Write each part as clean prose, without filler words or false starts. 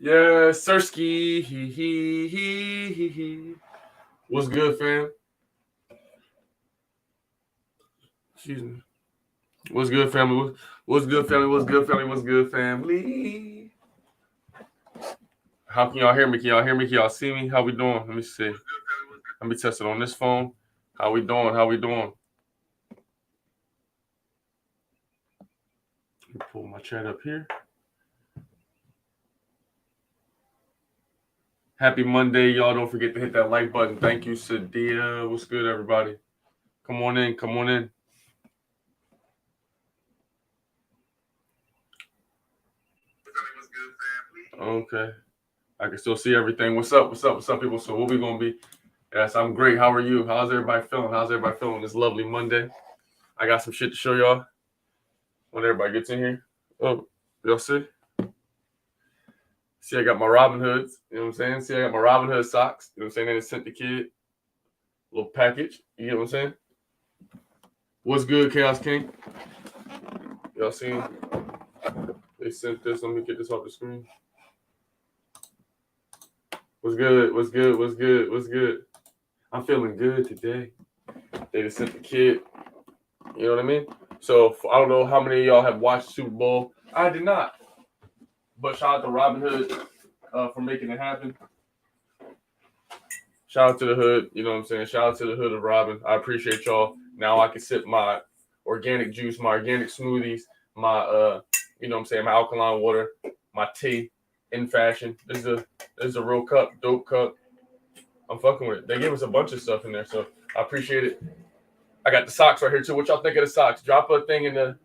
Yeah, Sirski. He. What's good, fam? Excuse me. What's good, family? What's good, family? What's good, family? What's good, family? How can y'all hear me? Can y'all hear me? Can y'all see me? How we doing? Let me see. Let me test it on this phone. How we doing? How we doing? Let me pull my chat up here. Happy Monday, y'all. Don't forget to hit that like button. Thank you, Sadia. What's good, everybody? Come on in. Come on in. Okay. I can still see everything. What's up? What's up? What's up, people? So what we going to be? Yes, I'm great. How are you? How's everybody feeling? How's everybody feeling this lovely Monday? I got some shit to show y'all when everybody gets in here. Oh, y'all see? See, I got my Robinhoods. You know what I'm saying? See, I got my Robinhood socks. You know what I'm saying? They sent the kid a little package. You get what I'm saying? What's good, Chaos King? Y'all seen? They sent this. Let me get this off the screen. What's good? What's good? What's good? What's good? I'm feeling good today. They just sent the kid. You know what I mean? So I don't know how many of y'all have watched Super Bowl. I did not. But shout out to Robinhood for making it happen. Shout out to the hood. You know what I'm saying? Shout out to the hood of Robin. I appreciate y'all. Now I can sip my organic juice, my organic smoothies, my you know what I'm saying, my alkaline water, my tea in fashion. This is a real cup, dope cup. I'm fucking with it. They gave us a bunch of stuff in there, so I appreciate it. I got the socks right here too. What y'all think of the socks? Drop a thing in the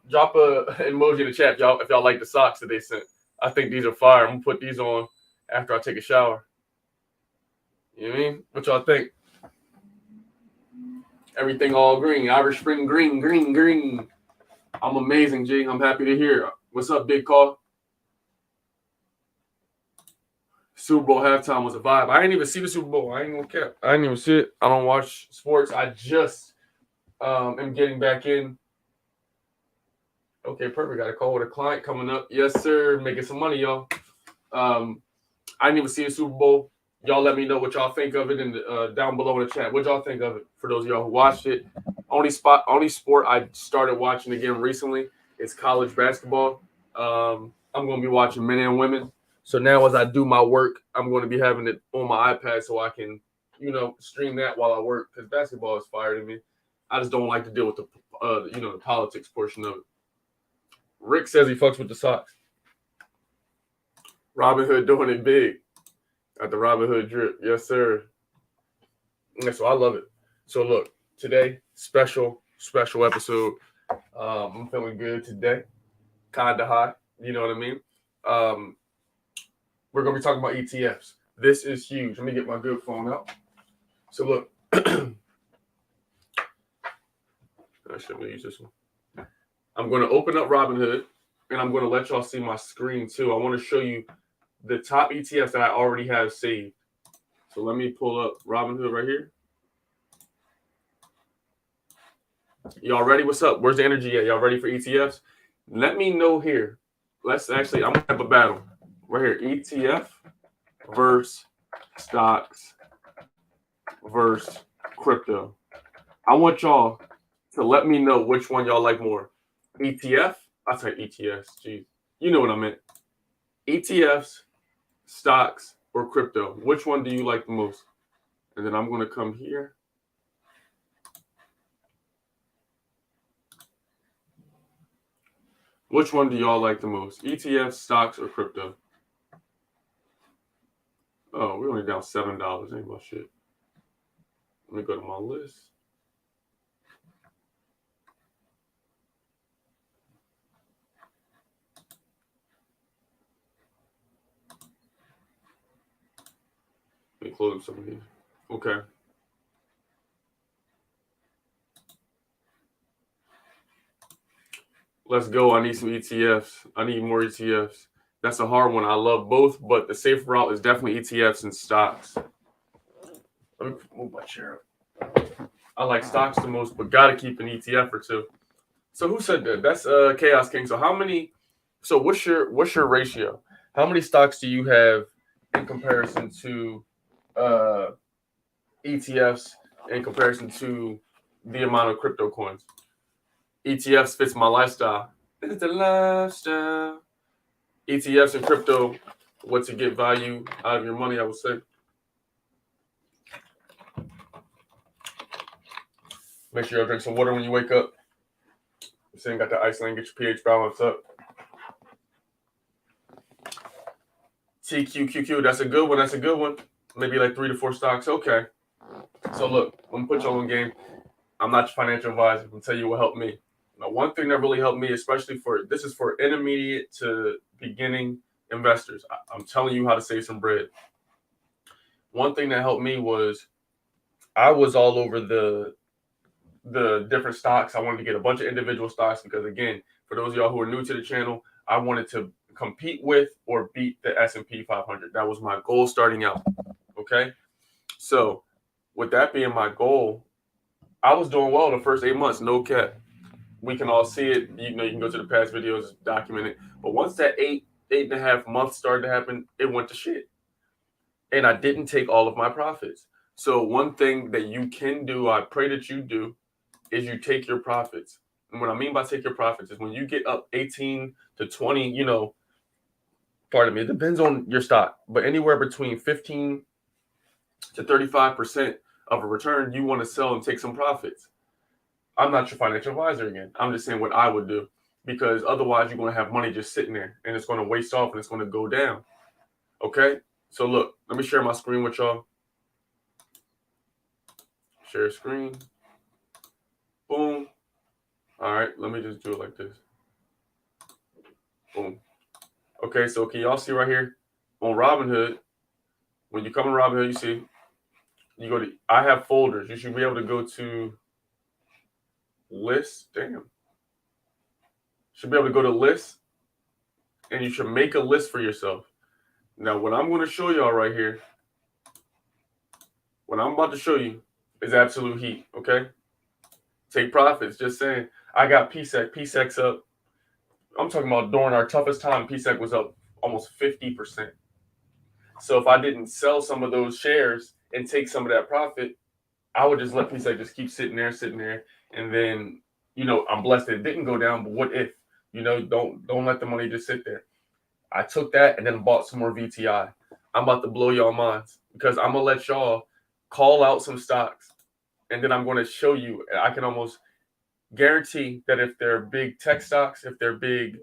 drop a emoji in the chat, y'all, if y'all like the socks that they sent. I think these are fire. I'm gonna put these on after I take a shower. You know what I mean? What y'all think? Everything all green. Irish Spring green, green, green. I'm amazing, G. I'm happy to hear. What's up, Big Call? Super Bowl halftime was a vibe. I didn't even see the Super Bowl. I ain't gonna care. I didn't even see it. I don't watch sports. I just am getting back in. Okay, perfect. Got a call with a client coming up. Yes, sir. Making some money, y'all. I didn't even see the Super Bowl. Y'all let me know what y'all think of it in the, down below in the chat. What y'all think of it? For those of y'all who watched it, only sport I started watching again recently is college basketball. I'm going to be watching men and women. So now as I do my work, I'm going to be having it on my iPad so I can, you know, stream that while I work because basketball is fire to me. I just don't like to deal with the, you know, the politics portion of it. Rick says he fucks with the socks. Robinhood doing it big. Got the Robinhood drip. Yes, sir. Yeah, so I love it. So look, today, special episode. I'm feeling good today. Kinda high. You know what I mean? We're going to be talking about ETFs. This is huge. Let me get my good phone out. So look. I shouldn't use this one. I'm going to open up Robinhood, and I'm going to let y'all see my screen too. I want to show you the top ETFs that I already have saved. So let me pull up Robinhood right here. Y'all ready? What's up? Where's the energy at? Y'all ready for ETFs? Let me know here. Let's actually, I'm going to have a battle. Right here, ETF versus stocks versus crypto. I want y'all to let me know which one y'all like more. ETF, I said ETFs, geez. You know what I meant. ETFs, stocks, or crypto. Which one do you like the most? And then I'm going to come here. Which one do y'all like the most? ETFs, stocks, or crypto? Oh, we're only down $7. Ain't about shit. Let me go to my list. Let me close some of these. Okay. Let's go. I need some ETFs. I need more ETFs. That's a hard one. I love both, but the safe route is definitely ETFs and stocks. Let me move my chair up. I like stocks the most, but gotta keep an ETF or two. So who said that? That's Chaos King. So how many? So what's your ratio? How many stocks do you have in comparison to ETFs in comparison to the amount of crypto coins? ETFs fits my lifestyle. It's a lifestyle. ETFs and crypto, what to get value out of your money, I would say. Make sure you drink some water when you wake up. So you got the ice line, get your pH balance up. TQQQ, that's a good one. That's a good one. Maybe like 3 to 4 stocks. Okay. So look, I'm gonna put you on game. I'm not your financial advisor. I'm gonna tell you what helped me. Now, one thing that really helped me, especially this is for intermediate to beginning investors. I'm telling you how to save some bread. One thing that helped me was I was all over the different stocks. I wanted to get a bunch of individual stocks because, again, for those of y'all who are new to the channel, I wanted to compete with or beat the S&P 500. That was my goal starting out. Okay, so with that being my goal, I was doing well the first 8 months. No cap. We can all see it. You can go to the past videos, document it. But once that 8.5 months started to happen, it went to shit. And I didn't take all of my profits. So one thing that you can do, I pray that you do, is you take your profits. And what I mean by take your profits is when you get up 18 to 20, pardon me, it depends on your stock, but anywhere between 15 to 35% of a return, you want to sell and take some profits. I'm not your financial advisor again. I'm just saying what I would do, because otherwise you're going to have money just sitting there and it's going to waste off and it's going to go down. Okay? So look, let me share my screen with y'all. Share screen. Boom. All right, let me just do it like this. Boom. Okay, so can y'all see right here on Robinhood, when you come in Robinhood, you see, you go to, I have folders. You should be able to go to lists. Damn. Should be able to go to lists, and you should make a list for yourself. Now, what I'm going to show y'all right here, what I'm about to show you is absolute heat, okay? Take profits. Just saying, I got PSEC. PSEC's up. I'm talking about during our toughest time, PSEC was up almost 50%. So if I didn't sell some of those shares and take some of that profit, I would just let PSEC just keep sitting there. And then, I'm blessed that it didn't go down, but what if? Don't let the money just sit there. I took that and then bought some more VTI. I'm about to blow y'all minds because I'm going to let y'all call out some stocks. And then I'm going to show you, I can almost guarantee that if they're big tech stocks, if they're big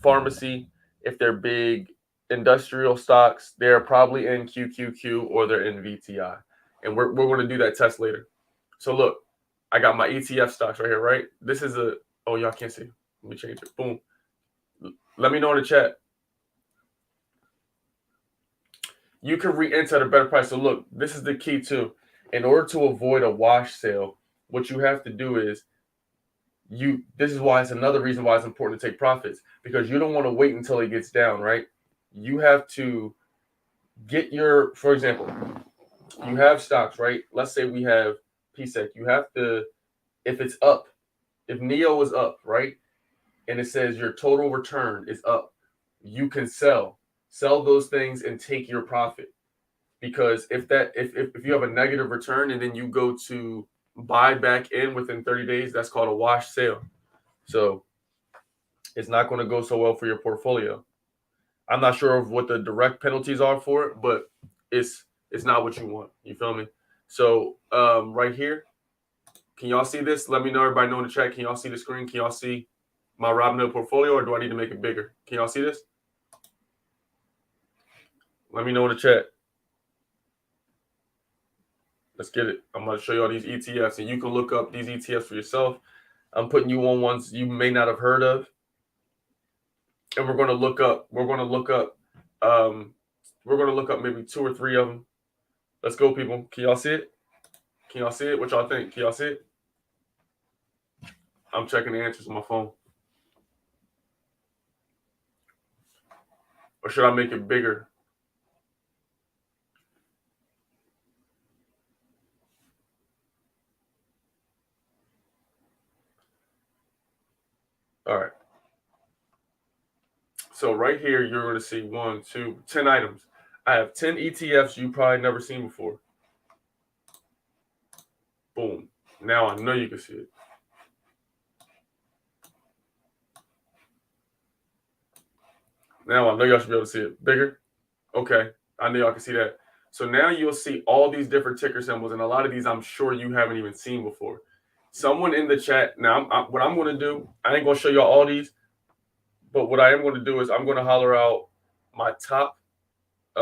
pharmacy, if they're big industrial stocks, they're probably in QQQ or they're in VTI. And we're going to do that test later. So look, I got my ETF stocks right here, right? This is y'all can't see. Let me change it. Boom. Let me know in the chat. You can re-enter at a better price. So look, this is the key too. In order to avoid a wash sale, what you have to do is this is why it's another reason why it's important to take profits, because you don't want to wait until it gets down, right? You have to get for example, you have stocks, right? Let's say we have PSEC. You have to, if it's up, if NEO is up, right? And it says your total return is up, you can sell those things and take your profit. Because if you have a negative return and then you go to buy back in within 30 days, that's called a wash sale. So it's not going to go so well for your portfolio. I'm not sure of what the direct penalties are for it, but it's not what you want. You feel me? So right here, can y'all see this? Let me know, everybody know in the chat. Can y'all see the screen? Can y'all see my Robinhood portfolio, or do I need to make it bigger? Can y'all see this? Let me know in the chat. Let's get it. I'm going to show you all these ETFs, and you can look up these ETFs for yourself. I'm putting you on ones you may not have heard of. And we're going to look up maybe 2 or 3 of them. Let's go, people. Can y'all see it? Can y'all see it? What y'all think? Can y'all see it? I'm checking the answers on my phone. Or should I make it bigger? All right. So right here, you're going to see 1, 2, 10 items. I have 10 ETFs you probably never seen before. Boom. Now I know you can see it. Now I know y'all should be able to see it. Bigger? Okay. I know y'all can see that. So now you'll see all these different ticker symbols, and a lot of these I'm sure you haven't even seen before. Someone in the chat, now what I'm going to do, I ain't going to show y'all all these, but what I am going to do is I'm going to holler out my top 3.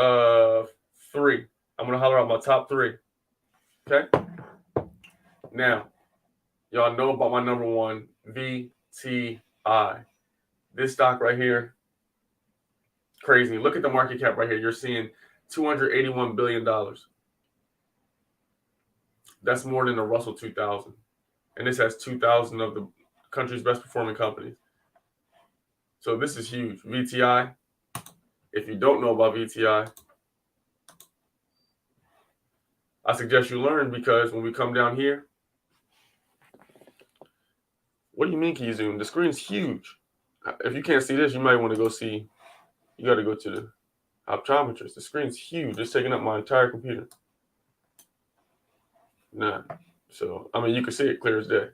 I'm going to holler out my top 3. Okay? Now, y'all know about my number 1, VTI. This stock right here, crazy. Look at the market cap right here. You're seeing $281 billion. That's more than the Russell 2000. And this has 2,000 of the country's best performing companies. So this is huge. VTI, if you don't know about VTI, I suggest you learn, because when we come down here, what do you mean can you zoom? The screen's huge. If you can't see this, you might want to go see, you got to go to the optometrist. The screen's huge. It's taking up my entire computer. Nah. So, I mean, you can see it clear as day.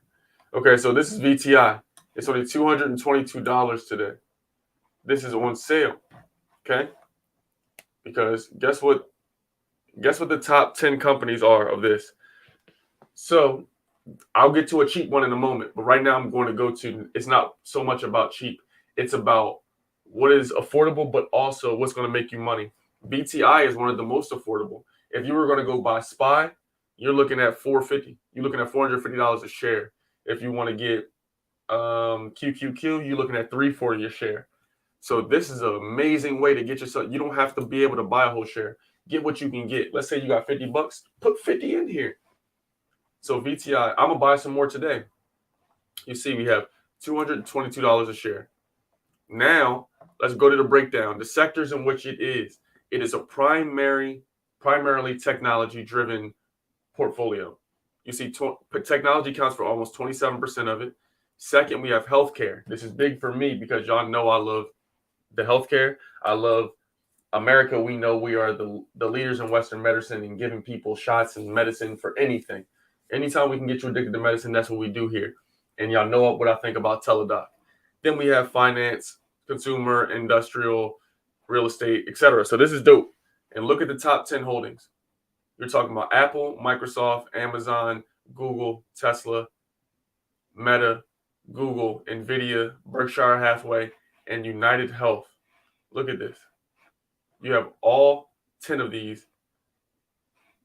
Okay, so this is VTI. It's only $222 today. This is on sale. Okay? Because guess what the top 10 companies are of this? So I'll get to a cheap one in a moment, but right now I'm going to go to, it's not so much about cheap. It's about what is affordable, but also what's going to make you money. VTI is one of the most affordable. If you were going to go buy SPY, you're looking at $450. You're looking at $450 a share. If you want to get QQQ, you're looking at $340 a share. So this is an amazing way to get yourself. You don't have to be able to buy a whole share. Get what you can get. Let's say you got $50, put 50 in here. So VTI, I'm gonna buy some more today. You see, we have $222 a share. Now let's go to the breakdown. The sectors in which it is. It is a primarily technology-driven portfolio. You see, technology accounts for almost 27% of it. Second, we have healthcare. This is big for me because y'all know I love the healthcare. I love America. We know we are the leaders in Western medicine and giving people shots and medicine for anything. Anytime we can get you addicted to medicine, that's what we do here. And y'all know what I think about Teladoc. Then we have finance, consumer, industrial, real estate, etc. So this is dope. And look at the top 10 holdings. You're talking about Apple, Microsoft, Amazon, Google, Tesla, Meta, Google, Nvidia, Berkshire Hathaway, and United Health. Look at this. You have all 10 of these.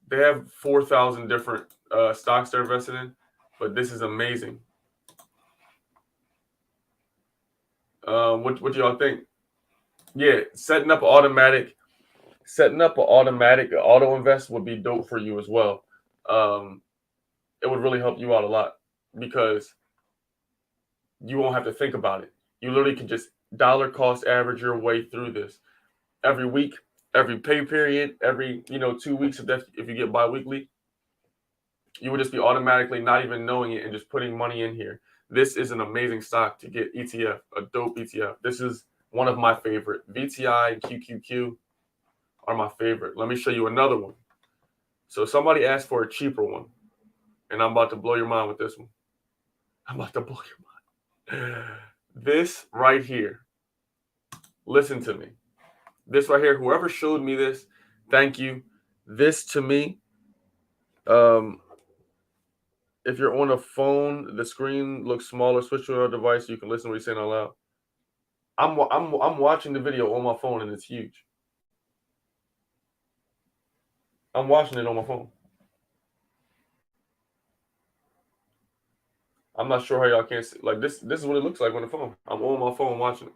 They have 4,000 different stocks they're invested in, but this is amazing. What do y'all think? Yeah, setting up an automatic auto invest would be dope for you as well. It would really help you out a lot because you won't have to think about it. You literally can just dollar cost average your way through this every week, every pay period, every 2 weeks if you get biweekly. You would just be automatically not even knowing it and just putting money in here. This is an amazing stock to get ETF, a dope ETF. This is one of my favorite. VTI and QQQ are my favorite. Let me show you another one. So somebody asked for a cheaper one, and I'm about to blow your mind with this one. I'm about to blow your mind. This right here. Listen to me. This right here, whoever showed me this, thank you. This to me, if you're on a phone, the screen looks smaller. Switch to another device so you can listen to what he's saying out loud. I'm watching the video on my phone and it's huge. I'm watching it on my phone. I'm not sure how y'all can't see. Like this is what it looks like on the phone. I'm on my phone watching it.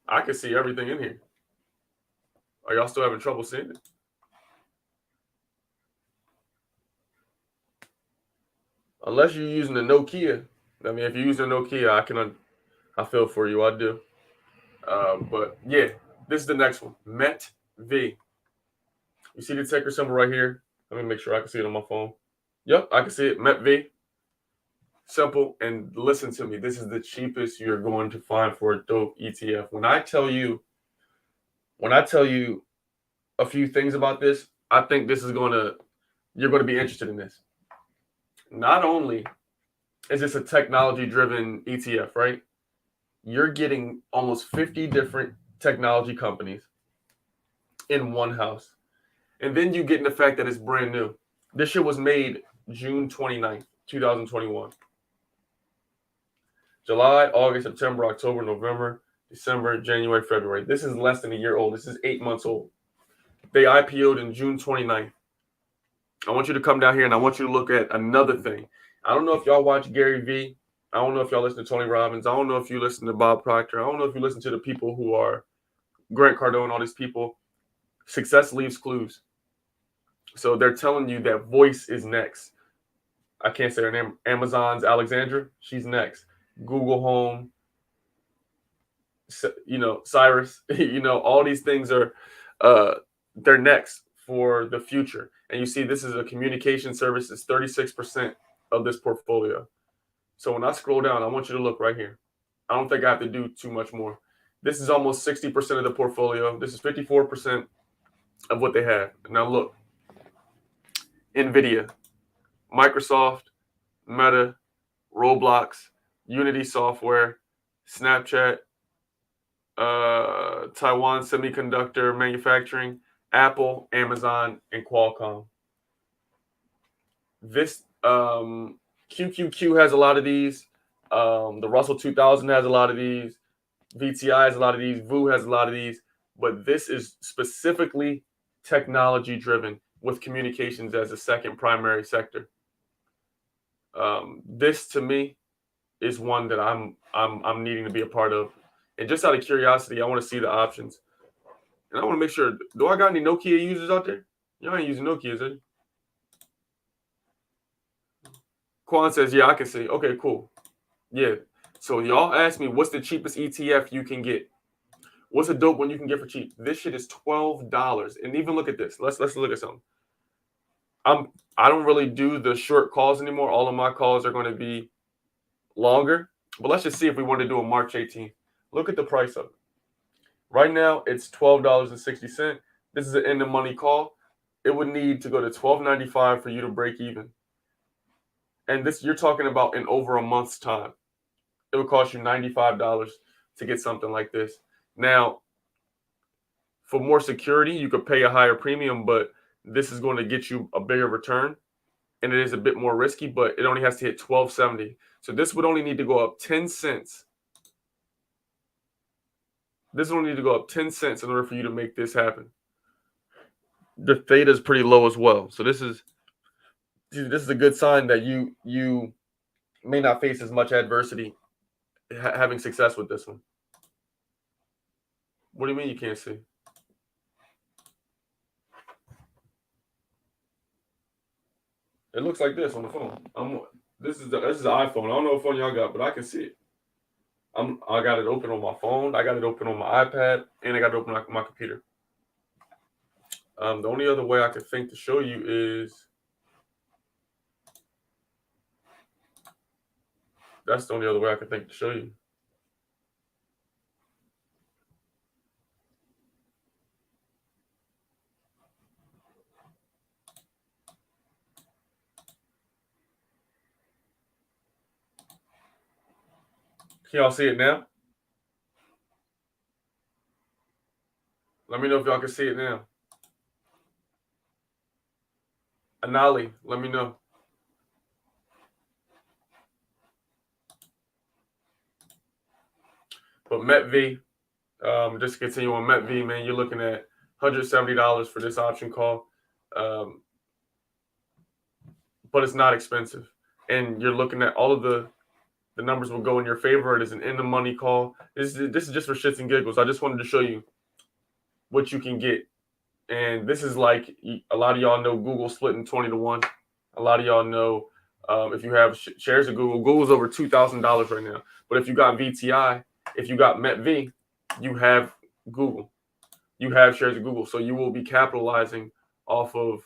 I can see everything in here. Are y'all still having trouble seeing it? Unless you're using the Nokia. I mean, if you're using a Nokia, I feel for you. I do. But yeah, this is the next one. MET-V. You see the ticker symbol right here? Let me make sure I can see it on my phone. Yep, I can see it. MET-V. Simple, and listen to me. This is the cheapest you're going to find for a dope ETF. When I tell you a few things about this, I think you're going to be interested in this. Not only is this a technology-driven ETF, right? You're getting almost 50 different technology companies in one house. And then you get in the fact that it's brand new. This shit was made June 29th, 2021. July, August, September, October, November, December, January, February. This is less than a year old. This is 8 months old. They IPO'd in June 29th. I want you to come down here and I want you to look at another thing. I don't know if y'all watch Gary Vee. I don't know if y'all listen to Tony Robbins. I don't know if you listen to Bob Proctor. I don't know if you listen to the people who are Grant Cardone, all these people. Success leaves clues. So they're telling you that voice is next. I can't say her name. Amazon's Alexandra, she's next. Google Home, Cyrus, all these things are, they're next for the future. And you see, this is a communication service. It's 36% of this portfolio. So when I scroll down, I want you to look right here. I don't think I have to do too much more. This is almost 60% of the portfolio. This is 54% of what they have. Now look, NVIDIA, Microsoft, Meta, Roblox, Unity Software, Snapchat, Taiwan Semiconductor Manufacturing, Apple, Amazon, and Qualcomm. This QQQ has a lot of these. The Russell 2000 has a lot of these. VTI has a lot of these. VU has a lot of these. But this is specifically technology driven with communications as a second primary sector. This to me is one that I'm needing to be a part of. And just out of curiosity, I want to see the options. And I want to make sure, do I got any Nokia users out there? Y'all ain't using Nokias, are you? Quan says, yeah, I can see. Okay, cool. Yeah. So y'all asked me, what's the cheapest ETF you can get? What's a dope one you can get for cheap? This shit is $12. And even look at this. Let's look at something. I don't really do the short calls anymore. All of my calls are going to be longer. But let's just see if we want to do a March 18th. Look at the price of it. Right now, it's $12.60. This is an in the money call. It would need to go to $12.95 for you to break even. And this, you're talking about in over a month's time. It would cost you $95 to get something like this. Now, for more security, you could pay a higher premium, but this is going to get you a bigger return. And it is a bit more risky, but it only has to hit $12.70. So this would only need to go up 10 cents. This will need to go up 10 cents in order for you to make this happen. The theta is pretty low as well. So this is a good sign that you may not face as much adversity having success with this one. What do you mean you can't see? It looks like this on the phone. This is the iPhone. I don't know what phone y'all got, but I can see it. I got it open on my phone. I got it open on my iPad, and I got it open on my computer. The only other way I could think to show you is that's the only other way I could think to show you. Can y'all see it now? Let me know if y'all can see it now. Anali, let me know. But METV, just to continue on METV, man, you're looking at $170 for this option call. But it's not expensive. And you're looking at all of the numbers will go in your favor. It is an in the money call. This is just for shits and giggles. I just wanted to show you what you can get. And this is like a lot of y'all know Google splitting 20-1. A lot of y'all know if you have shares of Google's over $2,000 right now. But if you got VTI, if you got METV, you have Google. You have shares of Google. So you will be capitalizing off of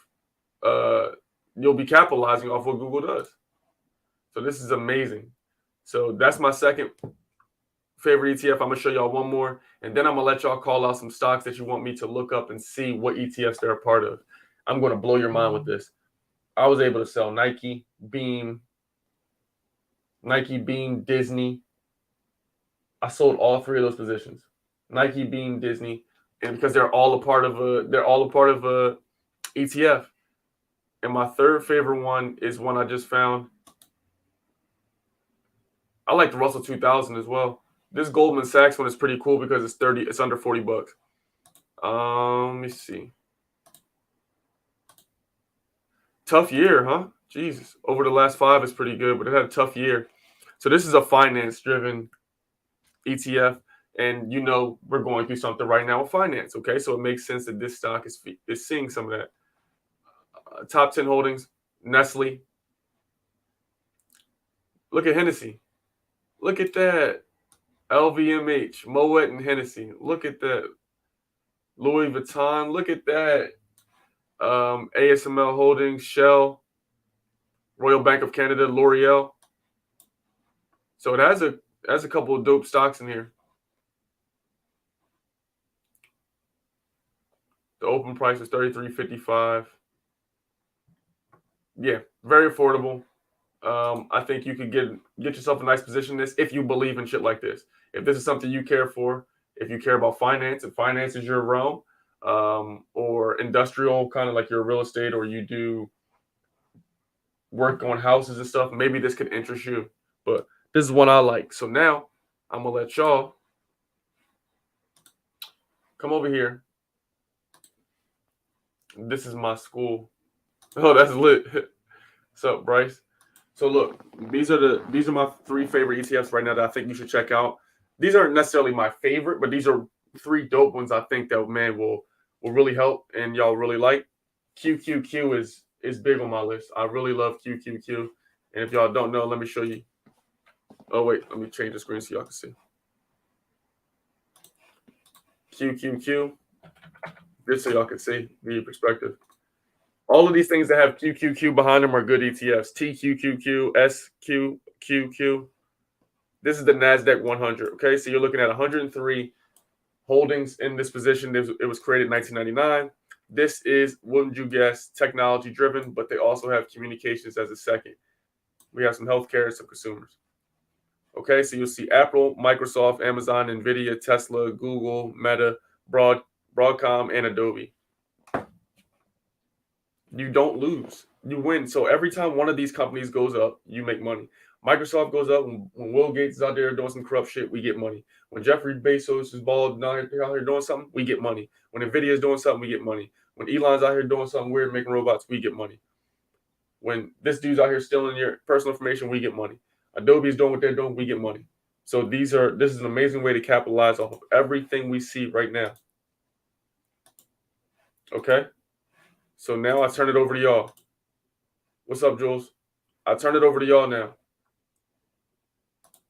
what Google does. So this is amazing. So that's my second favorite ETF. I'm going to show y'all one more, and then I'm going to let y'all call out some stocks that you want me to look up and see what ETFs they're a part of. I'm going to blow your mind with this. I was able to sell Nike, Beam, Disney. I sold all three of those positions. Nike, Beam, Disney, and because they're all a part of a ETF. And my third favorite one is one I just found. I like the Russell 2000 as well. This Goldman Sachs one is pretty cool because it's under $40. Let me see. Tough year, huh? Jesus. Over the last 5 is pretty good, but it had a tough year. So this is a finance-driven ETF, and we're going through something right now with finance, okay? So it makes sense that this stock is seeing some of that. Top 10 holdings, Nestle. Look at Hennessy. Look at that. LVMH, Moet and Hennessy. Look at that. Louis Vuitton. Look at that. ASML Holdings, Shell, Royal Bank of Canada, L'Oreal. So it has a couple of dope stocks in here. The open price is $33.55. Yeah, very affordable. I think you could get yourself a nice position in this if you believe in shit like this. If this is something you care for, if you care about finance, if finance is your realm, or industrial, kind of like your real estate, or you do work on houses and stuff, maybe this could interest you. But this is one I like. So now I'm gonna let y'all come over here. This is my school. Oh, that's lit. What's up, Bryce? So look, these are my 3 favorite ETFs right now that I think you should check out. These aren't necessarily my favorite, but these are 3 dope ones I think that will really help and y'all really like. QQQ is big on my list. I really love QQQ. And if y'all don't know, let me show you. Oh wait, let me change the screen so y'all can see. QQQ. Just so y'all can see the perspective. All of these things that have QQQ behind them are good ETFs. TQQQ, SQQQ. This is the NASDAQ 100. Okay, so you're looking at 103 holdings in this position. It was created in 1999. This is, wouldn't you guess, technology driven, but they also have communications as a second. We have some healthcare and some consumers. Okay, so you'll see Apple, Microsoft, Amazon, Nvidia, Tesla, Google, Meta, Broadcom, and Adobe. You don't lose. You win. So every time one of these companies goes up, you make money. Microsoft goes up. When Will Gates is out there doing some corrupt shit, we get money. When Jeffrey Bezos is bald out here doing something, we get money. When Nvidia is doing something, we get money. When Elon's out here doing something weird, making robots, we get money. When this dude's out here stealing your personal information, we get money. Adobe is doing what they're doing, we get money. So this is an amazing way to capitalize off of everything we see right now. Okay? So now I turn it over to y'all. What's up, Jules? I turn it over to y'all now.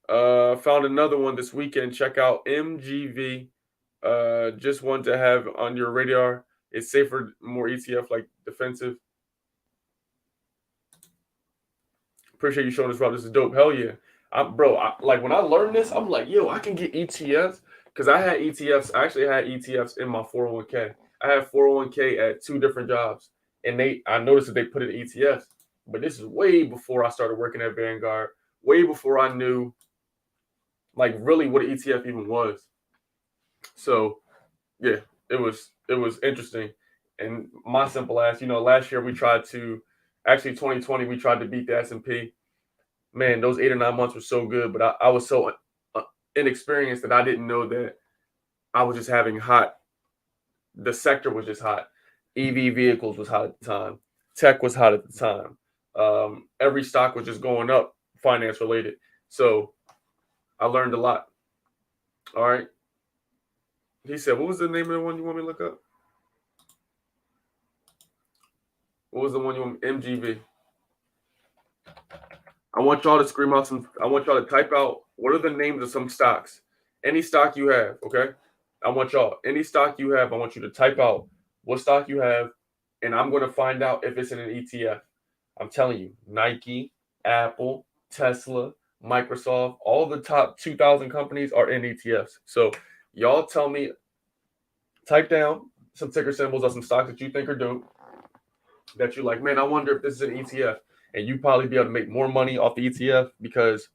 Found another one this weekend. Check out MGV. Just one to have on your radar. It's safer, more ETF, like defensive. Appreciate you showing this, Rob. This is dope. Hell yeah. When I learned this, I'm like, yo, I can get ETFs. Because I had ETFs. I actually had ETFs in my 401k. I had 401k at 2 different jobs. And I noticed that they put it in ETFs. But this is way before I started working at Vanguard. Way before I knew, like, really what an ETF even was. So, yeah, it was interesting. And my simple ass, last year 2020, we tried to beat the S&P. Man, those 8 or 9 months were so good, but I was so inexperienced that I didn't know that I was just having the sector was just hot. EV vehicles was hot at the time. Tech was hot at the time. Every stock was just going up, finance related. So I learned a lot. All right. He said, what was the name of the one you want me to look up? What was the one you want? MGV. I want y'all to scream out I want y'all to type out what are the names of some stocks. Any stock you have, okay? Any stock you have, I want you to type out what stock you have, and I'm going to find out if it's in an ETF. I'm telling you, Nike, Apple, Tesla, Microsoft, all the top 2,000 companies are in ETFs. So y'all tell me, type down some ticker symbols of some stocks that you think are dope, that you're like, man, I wonder if this is an ETF. And you probably be able to make more money off the ETF because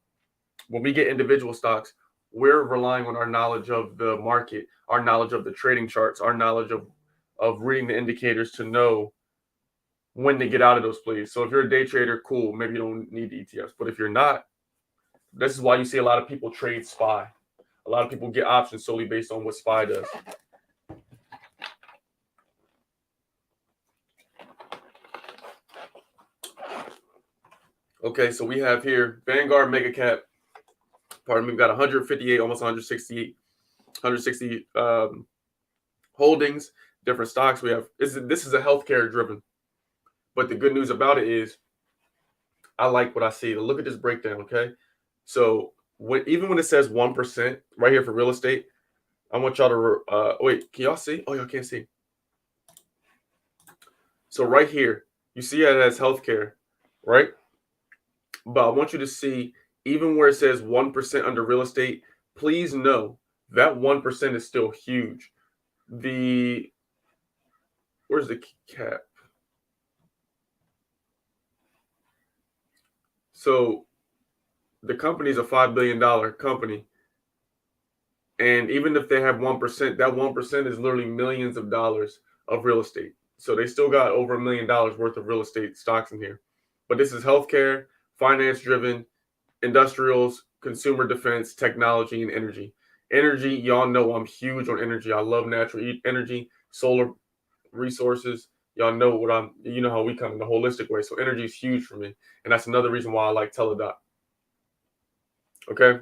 when we get individual stocks, we're relying on our knowledge of the market, our knowledge of the trading charts, our knowledge of reading the indicators to know when to get out of those plays. So if you're a day trader, cool, maybe you don't need the ETFs. But if you're not, this is why you see a lot of people trade SPY. A lot of people get options solely based on what SPY does. Okay, so we have here Vanguard Mega Cap. Pardon me, we've got 158, almost 160 holdings, different stocks. We have this is a healthcare driven. But the good news about it is I like what I see. Look at this breakdown, okay? So even when it says 1% right here for real estate, I want y'all to wait, can y'all see? Oh, y'all can't see. So right here, you see it as healthcare, right? But I want you to see, even where it says 1% under real estate, please know that 1% is still huge. Where's the cap? So the company is a $5 billion company. And even if they have 1%, that 1% is literally millions of dollars of real estate. So they still got over $1 million worth of real estate stocks in here. But this is healthcare, finance driven, industrials, consumer defense, technology, and energy. Energy, y'all know I'm huge on energy. I love natural energy, solar resources. Y'all know you know how we come in the holistic way. So energy is huge for me. And that's another reason why I like Teladoc. Okay?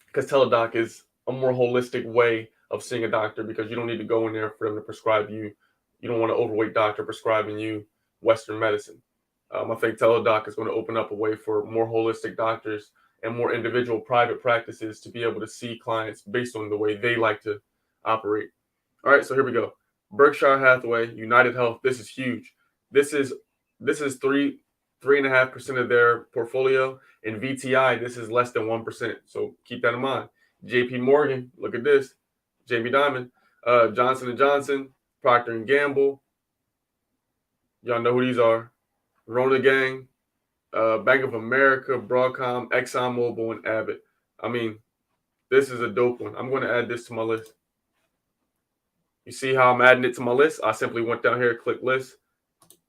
Because Teladoc is a more holistic way of seeing a doctor because you don't need to go in there for them to prescribe you. You don't want an overweight doctor prescribing you Western medicine. I think Teladoc is going to open up a way for more holistic doctors and more individual private practices to be able to see clients based on the way they like to operate. All right, so here we go. Berkshire Hathaway, United Health. This is huge. This is 3.5% of their portfolio. In VTI, this is less than 1%. So keep that in mind. JP Morgan, look at this. Jamie Dimon, Johnson & Johnson, Procter & Gamble. Y'all know who these are. Rona Gang, Bank of America, Broadcom, ExxonMobil, and Abbott. I mean, this is a dope one. I'm going to add this to my list. You see how I'm adding it to my list? I simply went down here, click list,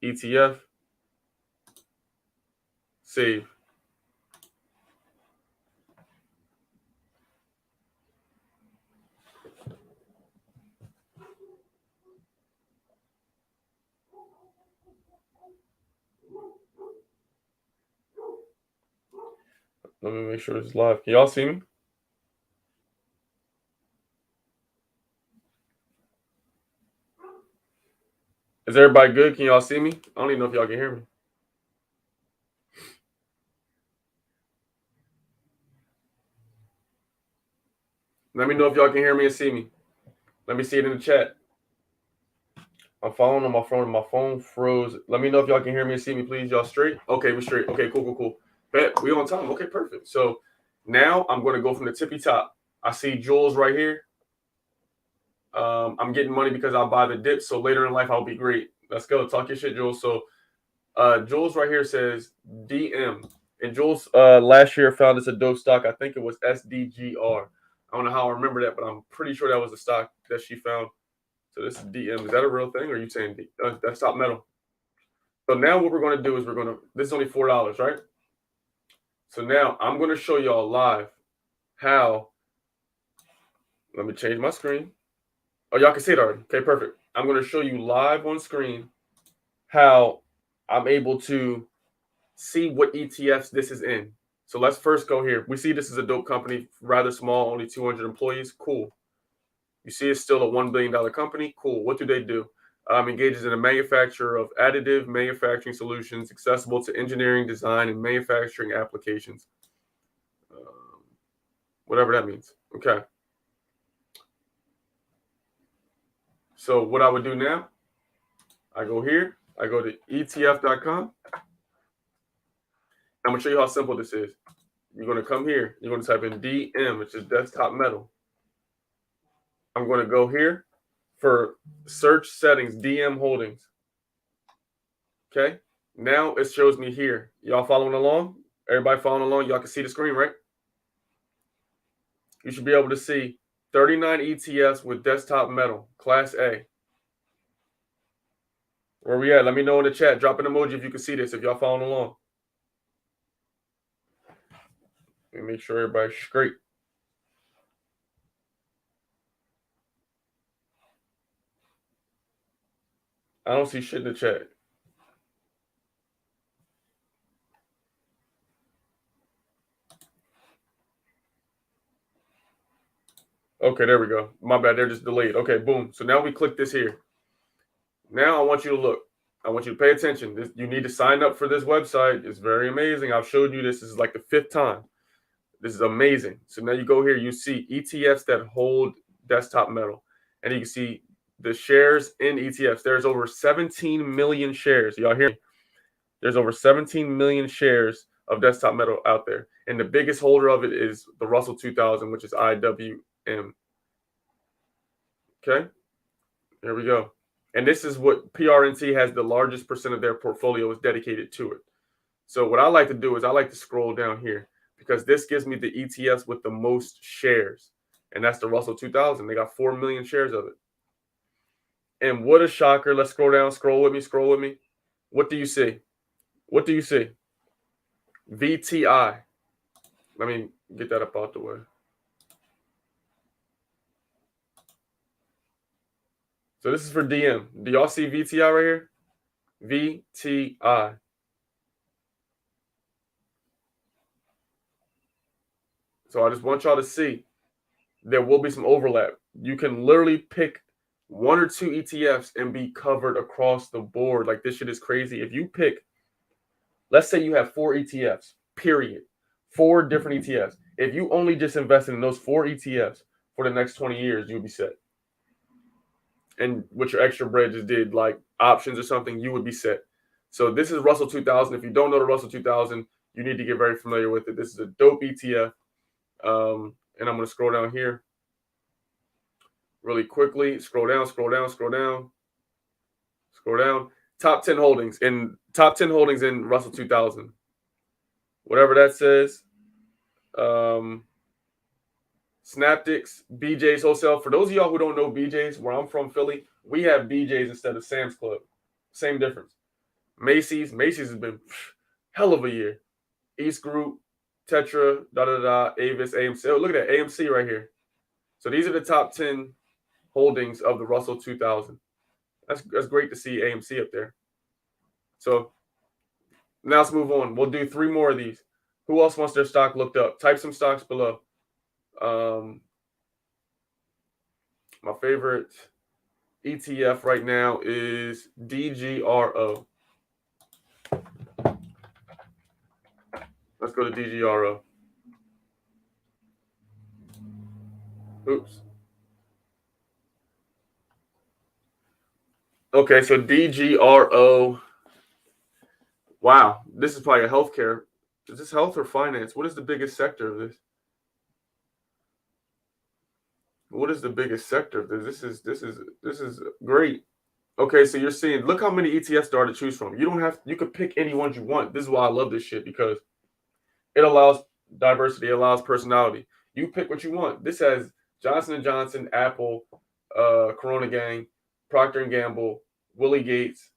ETF, save. Let me make sure it's live. Can y'all see me? Is everybody good? Can y'all see me? I don't even know if y'all can hear me. Let me know if y'all can hear me and see me. Let me see it in the chat. I'm following on my phone. My phone froze. Let me know if y'all can hear me and see me, please. Y'all straight? Okay, we straight. Okay, cool. Bet we on time. Okay, perfect. So now I'm going to go from the tippy top. I see Jules right here. I'm getting money because I'll buy the dip. So later in life, I'll be great. Let's go. Talk your shit, Jules. So Jules right here says DM. And Jules last year found us a dope stock. I think it was SDGR. I don't know how I remember that, but I'm pretty sure that was the stock that she found. So this is DM. Is that a real thing, or are you saying that's top metal? So now what we're going to do is this is only $4, right? So now I'm going to show y'all live how. Let me change my screen. Oh, y'all can see it already. Okay, perfect. I'm going to show you live on screen how I'm able to see what ETFs this is in. So let's first go here. We see this is a dope company, rather small, only 200 employees. Cool. You see it's still a $1 billion company. Cool. What do they do? Engages in a manufacture of additive manufacturing solutions accessible to engineering, design, and manufacturing applications. Whatever that means. Okay. So what I would do now, I go here. I go to ETF.com. I'm going to show you how simple this is. You're going to come here. You're going to type in DM, which is desktop metal. I'm going to go here for search settings, DM holdings. Okay. Now it shows me here. Y'all following along? Everybody following along? Y'all can see the screen, right? You should be able to see 39 ETFs with desktop metal, Class A. Where we at? Let me know in the chat. Drop an emoji if you can see this, if y'all following along. Let me make sure everybody's straight. I don't see shit in the chat. Okay, there we go. My bad. They're just delayed. Okay, boom. So now we click this here. Now I want you to look. I want you to pay attention. You need to sign up for this website. It's very amazing. I've showed you this. This is like the 5th time. This is amazing. So now you go here. You see ETFs that hold desktop metal. And you can see the shares in ETFs. There's over 17 million shares. Y'all hear me? There's over 17 million shares of desktop metal out there. And the biggest holder of it is the Russell 2000, which is IWM. Okay, there we go. And this is what PRNT has the largest percent of their portfolio is dedicated to it. So what I like to do is I like to scroll down here because this gives me the ETFs with the most shares. And that's the Russell 2000. They got 4 million shares of it. And what a shocker. Let's scroll down. Scroll with me. What do you see? What do you see? VTI. Let me get that up out the way. So this is for DM. Do y'all see VTI right here? VTI. So I just want y'all to see there will be some overlap. You can literally pick 1 or 2 ETFs and be covered across the board. Like this shit is crazy. If you pick, let's say you have 4 ETFs, period. 4 different ETFs. If you only just invested in those 4 ETFs for the next 20 years, you'll be set. And what your extra bread just did, like options or something, you would be set. So this is Russell 2000. If you don't know the Russell 2000, you need to get very familiar with it. This is a dope ETF. And I'm going to scroll down here really quickly. Scroll down. Top 10 holdings in Russell 2000. Whatever that says. Snaptics, BJ's Wholesale. For those of y'all who don't know BJ's, where I'm from, Philly, we have BJ's instead of Sam's Club. Same difference. Macy's has been hell of a year. East Group, Tetra, Avis, AMC. Oh, look at that, AMC right here. So these are the top 10 holdings of the Russell 2000. That's great to see AMC up there. So now let's move on. We'll do 3 more of these. Who else wants their stock looked up? Type some stocks below. My favorite ETF right now is DGRO. Let's go to DGRO. Oops. Okay, so DGRO. Wow, this is probably a healthcare. Is this health or finance? What is the biggest sector of this? What is the biggest sector of this? This is great. Okay, so you're seeing, look how many ETFs there are to choose from. You could pick any ones you want. This is why I love this shit, because it allows diversity, it allows personality. You pick what you want. This has Johnson & Johnson, Apple, Corona Gang, Procter & Gamble, Willie Gates,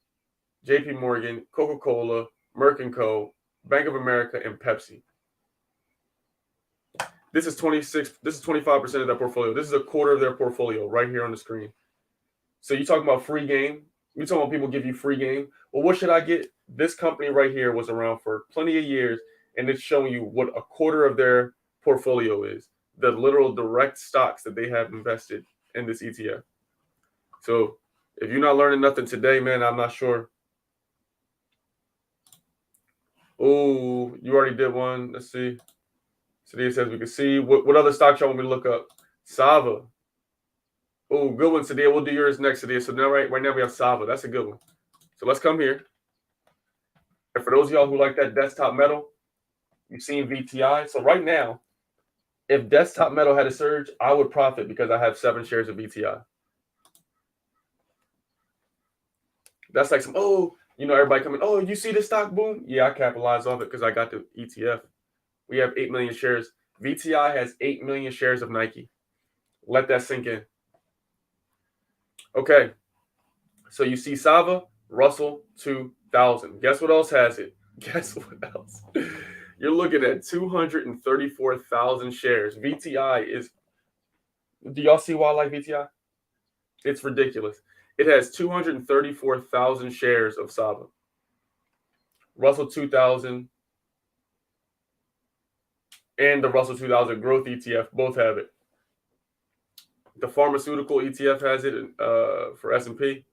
JP Morgan, Coca-Cola, Merck & Co., Bank of America, and Pepsi. This is 25% of their portfolio. This is a quarter of their portfolio right here on the screen. So you talking about free game? You talking about people give you free game? Well, what should I get? This company right here was around for plenty of years, and it's showing you what a quarter of their portfolio is. The literal direct stocks that they have invested in this ETF. So if you're not learning nothing today, man, I'm not sure. Oh, you already did one. Let's see. Sadia says we can see. What other stocks y'all want me to look up? Sava. Oh, good one, Sadia. We'll do yours next, Sadia. So now right now we have Sava. That's a good one. So let's come here. And for those of y'all who like that desktop metal, You've seen VTI. So right now, if Desktop Metal had a surge, I would profit because I have 7 shares of VTI. That's like some, everybody coming, you see the stock boom? Yeah, I capitalized off it because I got the ETF. We have 8 million shares. VTI has 8 million shares of Nike. Let that sink in. Okay. So you see Sava, Russell 2000. Guess what else has it? Guess what else? You're looking at 234,000 shares. VTI is, do y'all see why I like VTI? It's ridiculous. It has 234,000 shares of Sava. Russell 2000 and the Russell 2000 Growth ETF both have it. The pharmaceutical ETF has it for S&P.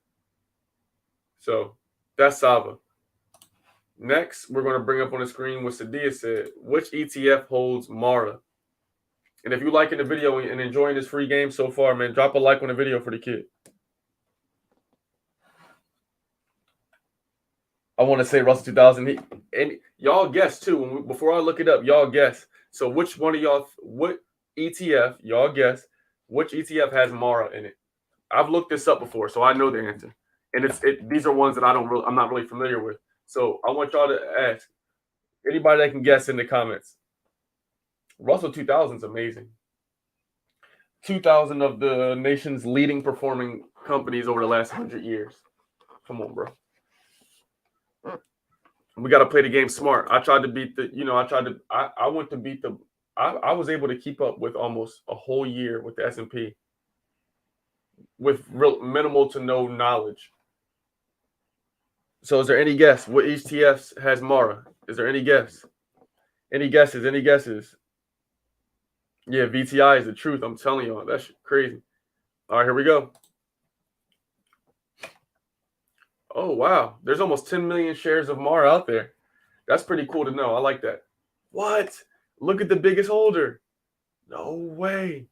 So that's Sava. Next, we're going to bring up on the screen what Sadia said. Which ETF holds Mara? And if you're liking the video and enjoying this free game so far, man, drop a like on the video for the kid. I want to say Russell 2000. And y'all guess too. Before I look it up, y'all guess. So which one of y'all, what ETF, y'all guess, which ETF has Mara in it? I've looked this up before, so I know the answer. And these are ones that I'm not really familiar with. So I want y'all to ask anybody that can guess in the comments. Russell 2000 is amazing. 2,000 of the nation's leading performing companies over the last 100 years. Come on, bro. We got to play the game smart. I tried to beat I went to beat I was able to keep up with almost a whole year with the S&P with real minimal to no knowledge. So is there any guess what ETFs has Mara? Is there any guess? Any guesses? Any guesses? Yeah, VTI is the truth. I'm telling y'all. That's crazy. All right, here we go. Oh, wow. There's almost 10 million shares of Mara out there. That's pretty cool to know. I like that. What? Look at the biggest holder. No way.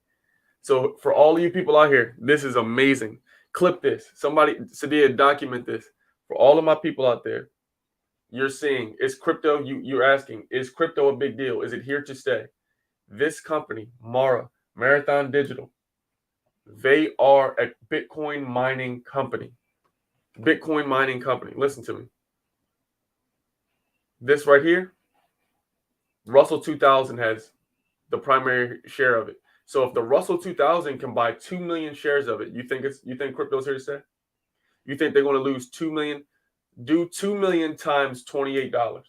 So for all of you people out here, this is amazing. Clip this. Somebody, Sadia, document this. For all of my people out there, you're seeing, is crypto, you're asking, is crypto a big deal? Is it here to stay? This company, Mara, Marathon Digital, they are a Bitcoin mining company. Bitcoin mining company. Listen to me. This right here, Russell 2000 has the primary share of it. So if the Russell 2000 can buy 2 million shares of it, you think crypto's here to stay? You think they're going to lose 2 million? Do 2 million times $28.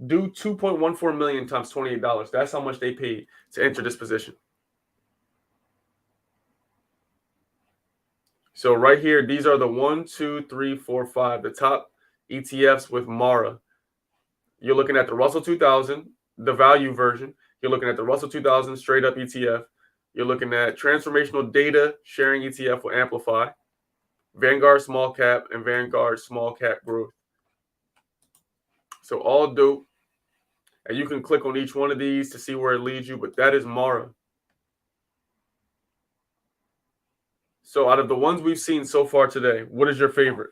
Do 2.14 million times $28. That's how much they paid to enter this position. So right here, these are the 1, 2, 3, 4, 5, the top ETFs with Mara. You're looking at the Russell 2000, the value version. You're looking at the Russell 2000 straight up ETF. You're looking at transformational data sharing ETF with Amplify, Vanguard small cap, and Vanguard small cap growth. So all dope. And you can click on each one of these to see where it leads you, but that is Mara. So out of the ones we've seen so far today, what is your favorite?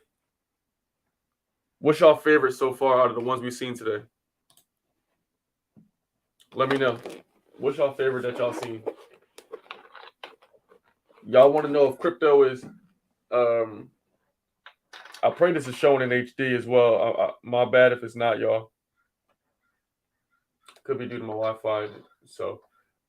What's y'all favorite so far out of the ones we've seen today? Let me know. What's y'all favorite that y'all seen? Y'all want to know if crypto is I pray this is showing in HD as well. My bad if it's not, y'all. Could be due to my Wi-Fi. So,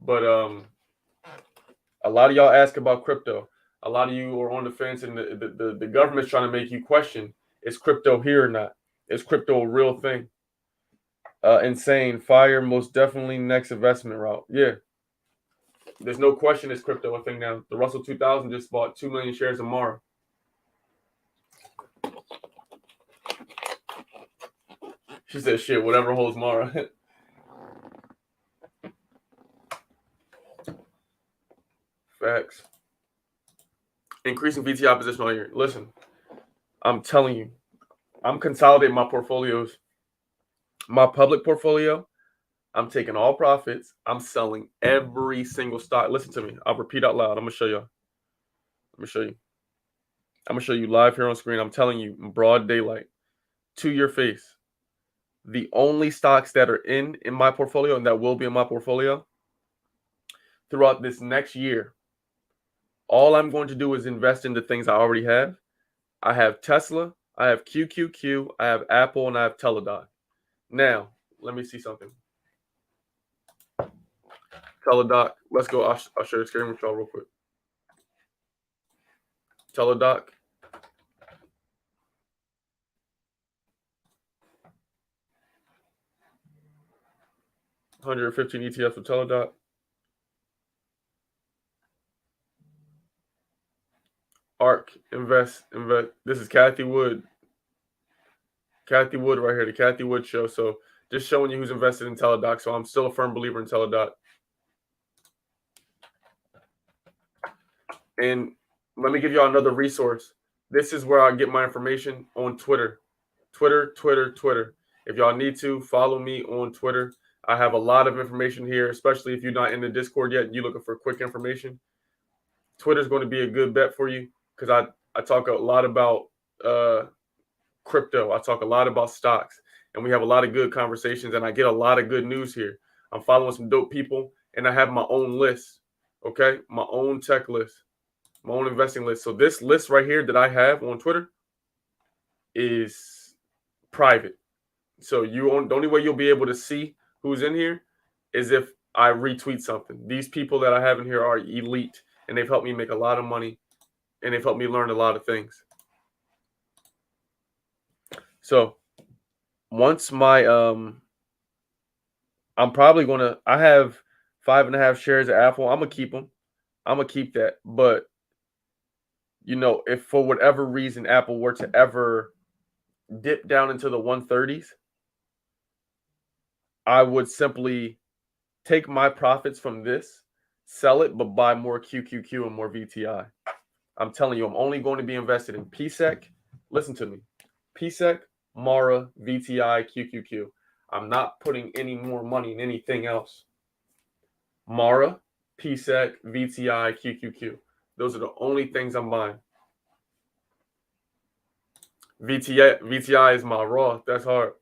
but a lot of y'all ask about crypto. A lot of you are on the fence, and the government's trying to make you question: is crypto here or not? Is crypto a real thing? Insane. Fire, most definitely next investment route. Yeah. There's no question it's crypto a thing now. The Russell 2000 just bought 2 million shares of Mara. She said, shit, whatever holds Mara. Facts. Increasing VTI position all year. Listen, I'm telling you, I'm consolidating my portfolios. My public portfolio, I'm taking all profits. I'm selling every single stock. Listen to me. I'll repeat out loud. I'm going to show y'all. Let me show you. I'm going to show you live here on screen. I'm telling you in broad daylight to your face. the only stocks that are in my portfolio and that will be in my portfolio throughout this next year, all I'm going to do is invest into things I already have. I have Tesla, I have QQQ, I have Apple, and I have Teladoc. Now, let me see something. Teladoc, let's go. I'll share the screen with y'all real quick. Teladoc. $115 ETFs with Teladoc. ARK, invest. This is Kathy Wood. Kathy Wood right here, the Kathy Wood Show. So just showing you who's invested in Teladoc. So I'm still a firm believer in Teladoc. And let me give y'all another resource. This is where I get my information on Twitter. Twitter. If y'all need to, follow me on Twitter. I have a lot of information here, especially if you're not in the Discord yet and you're looking for quick information. Twitter is going to be a good bet for you because I talk a lot about crypto. I talk a lot about stocks, and we have a lot of good conversations, and I get a lot of good news here. I'm following some dope people, and I have my own list, okay? My own tech list, my own investing list. So this list right here that I have on Twitter is private. So the only way you'll be able to see who's in here is if I retweet something. These people that I have in here are elite, and they've helped me make a lot of money, and they've helped me learn a lot of things. So once my I'm probably gonna I have 5.5 shares of Apple. I'm gonna keep them. I'm gonna keep that. But if for whatever reason Apple were to ever dip down into the 130s, I would simply take my profits from this, sell it, but buy more QQQ and more VTI. I'm telling you, I'm only going to be invested in PSEC. Listen to me. PSEC, Mara, VTI, QQQ. I'm not putting any more money in anything else. Mara, PSEC, VTI, QQQ. Those are the only things I'm buying. VTI is my raw. That's hard.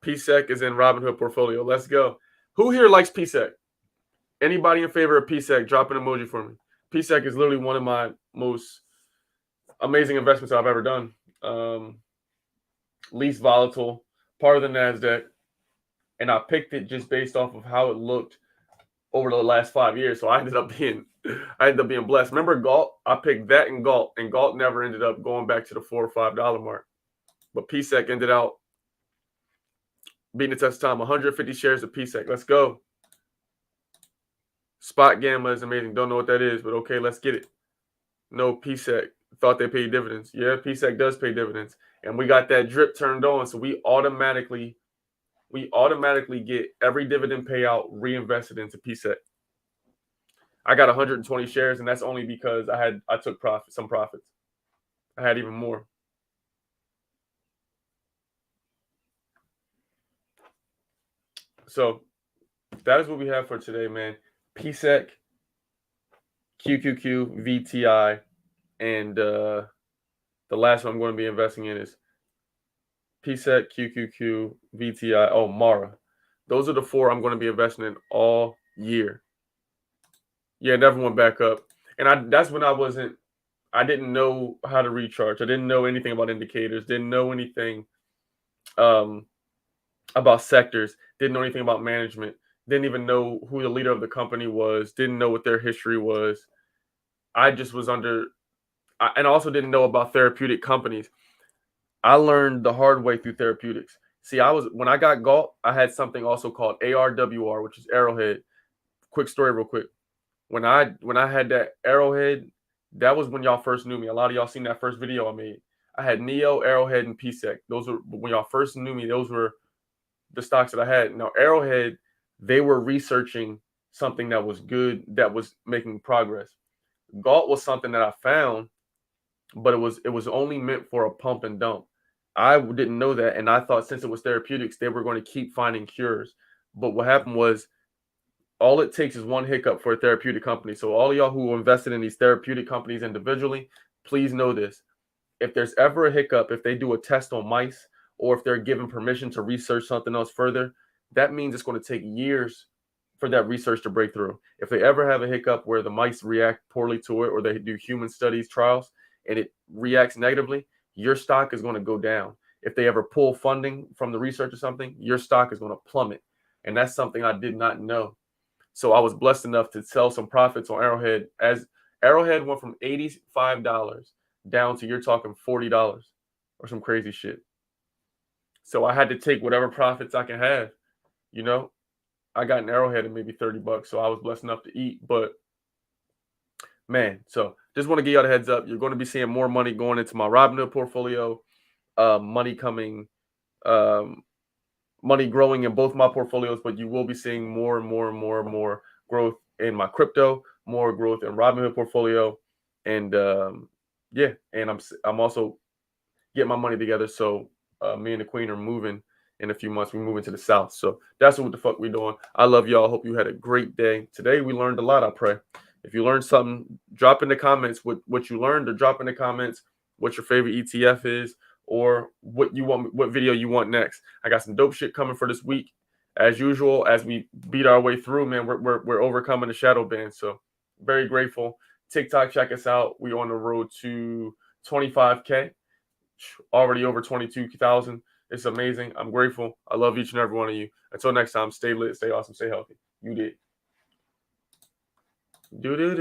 PSEC is in Robinhood portfolio. Let's go. Who here likes PSEC? Anybody in favor of PSEC? Drop an emoji for me. PSEC is literally one of my most amazing investments I've ever done. Least volatile, part of the NASDAQ. And I picked it just based off of how it looked over the last 5 years. So I ended up being blessed. Remember Galt? I picked that and Galt never ended up going back to the $4 or $5 mark. But PSEC ended out beating the test of time. 150 shares of PSEC. Let's go. Spot Gamma is amazing. Don't know what that is, but okay, let's get it. No, PSEC thought they paid dividends. Yeah, PSEC does pay dividends. And we got that drip turned on, so we automatically get every dividend payout reinvested into PSEC. I got 120 shares, and that's only because I took some profits. I had even more. So that is what we have for today, man. PSEC, QQQ, VTI, and the last one I'm going to be investing in is PSEC, QQQ, VTI, Mara. Those are the 4 I'm going to be investing in all year. Yeah, it never went back up. And that's when I didn't know how to recharge. I didn't know anything about indicators, didn't know anything about sectors, didn't know anything about management, didn't even know who the leader of the company was, didn't know what their history was. I just was and I also didn't know about therapeutic companies. I learned the hard way through therapeutics. See, when I got Galt, I had something also called ARWR, which is Arrowhead. Quick story real quick. When I had that Arrowhead, that was when y'all first knew me. A lot of y'all seen that first video I made. I had Neo, Arrowhead, and PSEC. Those were when y'all first knew me. Those were the stocks that I had. Now Arrowhead, they were researching something that was good, that was making progress. Galt was something that I found, but it was only meant for a pump and dump. I didn't know that, and I thought since it was therapeutics, they were going to keep finding cures. But what happened was, all it takes is one hiccup for a therapeutic company. So all of y'all who invested in these therapeutic companies individually, please know this. If there's ever a hiccup, if they do a test on mice or if they're given permission to research something else further, that means it's going to take years for that research to break through. If they ever have a hiccup where the mice react poorly to it, or they do human studies trials and it reacts negatively, your stock is going to go down. If they ever pull funding from the research or something, your stock is going to plummet. And that's something I did not know. So I was blessed enough to sell some profits on Arrowhead, as Arrowhead went from $85 down to, you're talking $40 or some crazy shit. So I had to take whatever profits I can have. You know, I got an Arrowhead at maybe $30, so I was blessed enough to eat. But man, so just want to give y'all the heads up. You're going to be seeing more money going into my Robinhood portfolio, money coming, money growing in both my portfolios, but you will be seeing more and more and more and more growth in my crypto, more growth in Robinhood portfolio, and yeah, and I'm also getting my money together. So me and the Queen are moving in a few months. We're moving to the South, so that's what the fuck we're doing. I love y'all. Hope you had a great day today. We learned a lot. I pray. If you learned something, drop in the comments what you learned, or drop in the comments what your favorite ETF is, or what video you want next. I got some dope shit coming for this week, as usual. As we beat our way through, man, we're overcoming the shadow ban. So very grateful. TikTok, check us out. We on the road to 25K, already over 22,000. It's amazing. I'm grateful. I love each and every one of you. Until next time, stay lit, stay awesome, stay healthy. You did. Do do do.